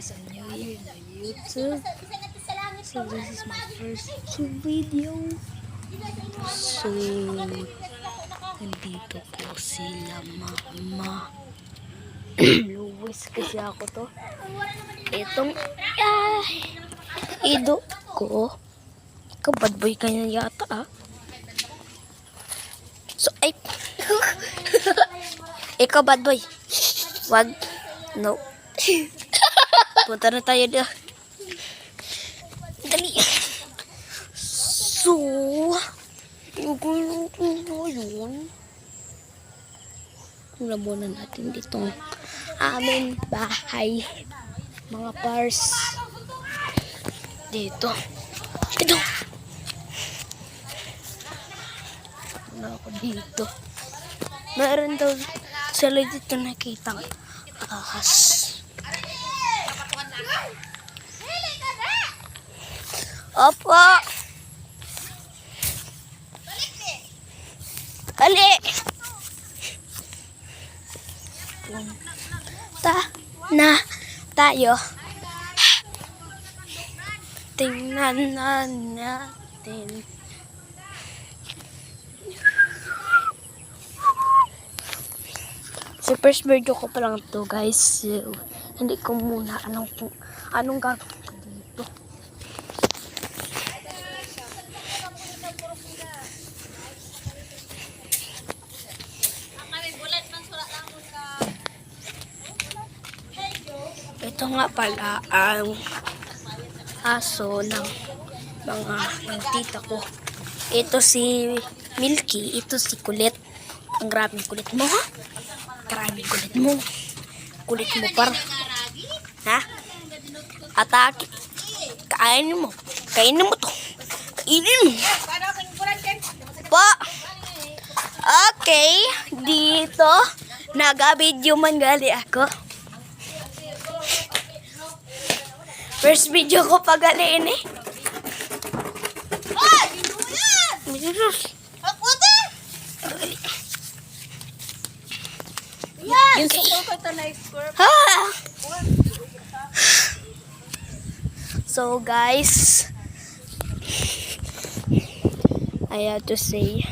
guys, I'm new here na YouTube. So this is my first video. So nandito po sila mama. Luwis kasi ako to. Itong ido ko. Ikaw bad boy ka na yata ah. So ay ikaw bad boy. Wag. No. Punta na tayo na. Dali. So, yung yun. Tingnan muna natin ditong aming bahay. Mga pars. Dito. Ito. Ano ako dito. Meron daw sila dito nakitang ahas. Opo. Ali. Tayo. Tingnan na natin. So first video ko pa lang to guys. So, hindi ko muna anong gagawin ko dito. Ito nga pala ang aso ng tita ko. Ito si Milky, ito si Kulit. Ang grabing kulit mo ha? Grabing kulit mo. Kulit mo par. Ha? Atake. Kainin mo. Kainin mo to. Kainin mo. Pa. Okay. Dito. Naga-video man gali ako. First video ko pa galiin eh. Ay! Ano yan? Jesus. Puti! Yan. Yung ito na square. Ha! So guys, I have to say